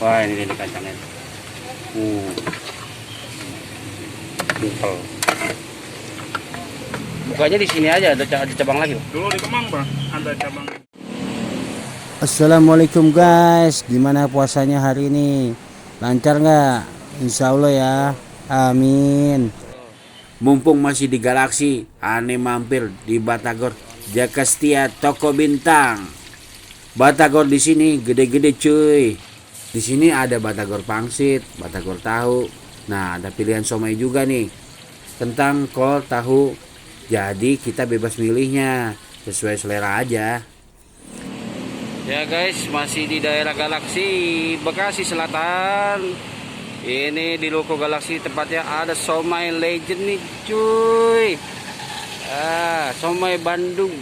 Wah, ini kacangnya. Simpel. Bukanya di sini aja, ada cabang lagi, Bang. Dulu di Kemang, Bang, ada cabang. Assalamualaikum guys, gimana puasanya hari ini? Lancar nggak? Insya Allah ya, amin. Mumpung masih di Galaksi, aneh mampir di Batagor, Jaka Setia Toko Bintang. Batagor di sini gede-gede cuy. Di sini ada Batagor pangsit, Batagor tahu. Nah, ada pilihan somai juga nih, kentang, kol, tahu. Jadi kita bebas milihnya, sesuai selera aja. Ya guys, masih di daerah Galaksi, Bekasi Selatan. Ini di Loko Galaksi, tempatnya ada somai legend nih cuy. Somai Bandung,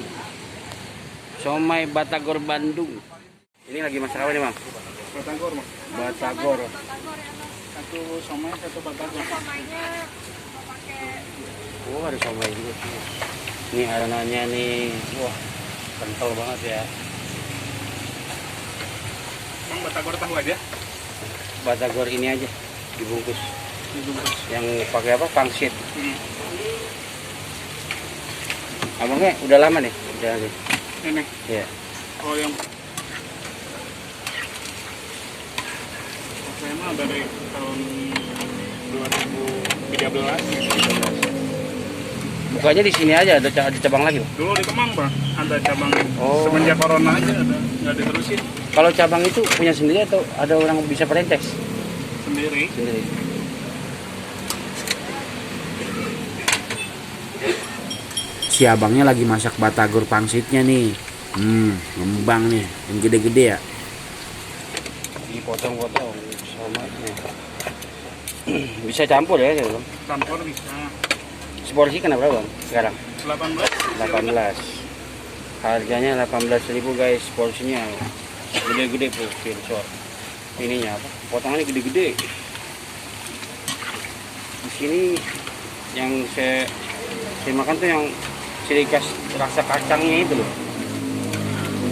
somai Batagor Bandung. Ini lagi masak apa nih, Bang? Batagor, Bang. Batagor. Satu somai, satu batagor. Oh, ada somai juga sih. Ini adonannya nih, wah kental banget ya. Bang, batagor tahu aja. Batagor ini aja dibungkus. Dibungkus. Yang pakai apa? Pangsit. Abangnya udah lama nih? Udah nih. Ini. Iya. Oh, yang saya mah dari tahun 2013. Bukanya di sini aja, ada cabang lagi, Bang. Dulu di Kemang, Bang, ada cabang. Oh. Semenjak corona aja ada, nggak diterusin. Kalau cabang itu punya sendiri atau ada orang bisa perintis? Sendiri. Sendiri. Si abangnya lagi masak Batagor pangsitnya nih. Ngembang nih, yang gede-gede ya. Dipotong-potong sama ini. Bisa campur ya, Bang. Campur bisa. Seporsi kena berapa, Bang? Sekarang 18. 18. Harganya 18.000 guys, porsinya gede-gede short. Ininya apa? Potongannya gede-gede. Di sini yang saya makan tuh yang ciri khas rasa kacangnya itu loh.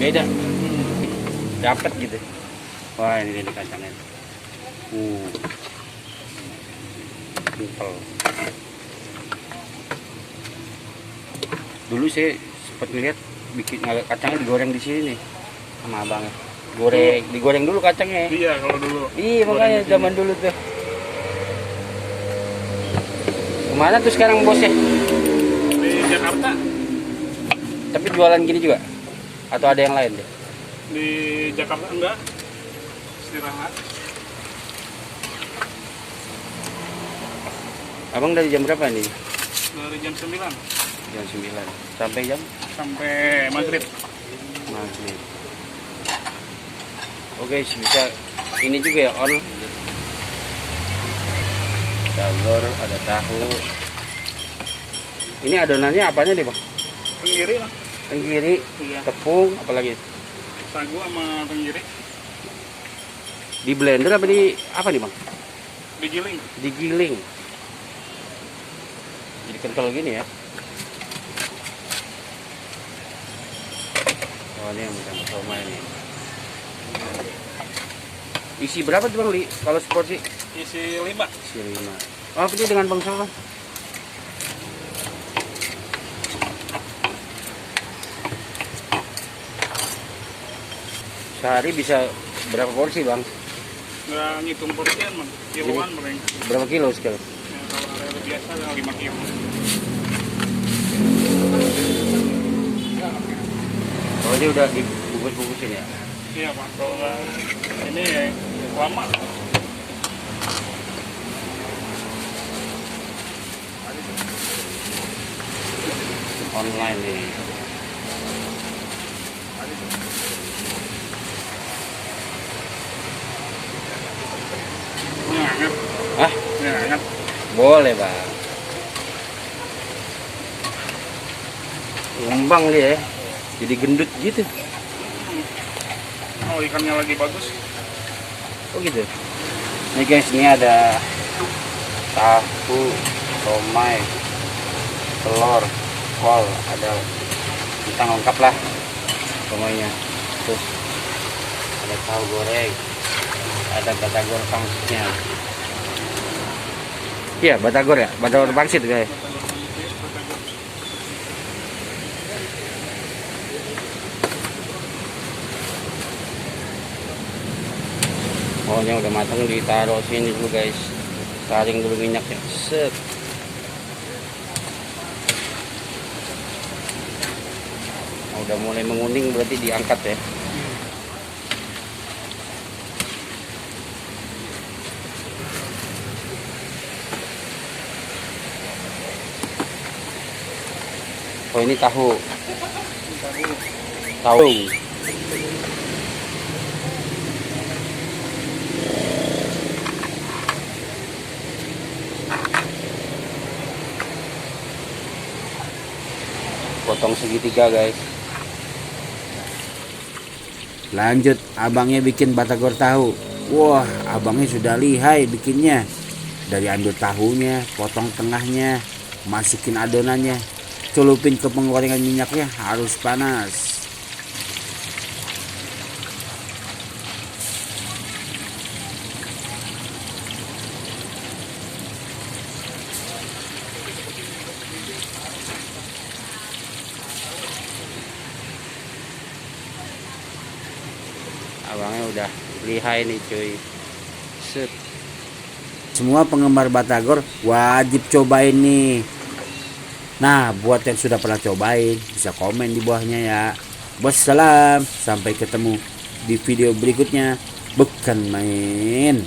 Beda. Dapat gitu. Wah, ini kacangnya. Simpel. Dulu saya sempat lihat bikin kacangnya digoreng di sini nih sama abangnya. Digoreng dulu kacangnya. Iya, kalau dulu. Iya, makanya zaman dulu tuh. Kemana tuh sekarang bosnya? Di Jakarta. Tapi jualan gini juga? Atau ada yang lain deh? Di Jakarta enggak. Istirahat. Abang dari jam berapa nih? Dari jam 9 Jam 9 sampai jam? sampai maghrib. Maghrib. Oke, bisa ini juga ya on. Batagor, ada tahu. Ini adonannya apanya nih, Bang? Tenggiri lah. Tenggiri, Iya. tepung, apalagi? Sagu sama tenggiri. Di blender apa di apa nih, Bang? Digiling. Digiling. Jadi kental gini ya. Oh, ini yang bukan somai ini. Isi berapa tuh, Bang, Li? Kalau seporsi? Isi 5. Isi 5. Oh, apa dia dengan Bang Sama? Sehari bisa berapa porsi, Bang? Nggak ngitung porsian, Bang. Kiloan paling. Berapa kilo sekali? Ya, kalau hari biasa 5 kilo. Oh, ini udah dibungkus-bungkusin ya? Iya, Pak. Kalau nggak ini ya, lama. Online nih. Ini hangat. Hah? Ini hangat. Boleh, Bang. Ngembang dia ya. Jadi gendut gitu. Oh, ikannya lagi bagus. Oh gitu. Nih guys, ini ada tahu, somai, telur, kol, ada kentang lengkap lah semuanya. Terus ada tahu goreng, ada ada batagor pangsitnya. Iya, batagor ya, batagor pangsit guys. Oh, yang udah matang ditaruh sini dulu guys. Saring dulu minyaknya. Set. Oh, udah mulai menguning berarti diangkat ya. Oh, ini tahu. Tahu. Potong segitiga guys. Lanjut, abangnya bikin batagor tahu. Wah, abangnya sudah lihai bikinnya. Dari anduk tahunya, potong tengahnya, masukin adonannya, celupin ke penggorengan minyaknya harus panas. Abangnya udah lihai nih cuy. Set. Semua penggemar batagor wajib cobain nih. Nah, buat yang sudah pernah cobain, bisa komen di bawahnya ya. Wassalam, sampai ketemu di video berikutnya. Bukan main.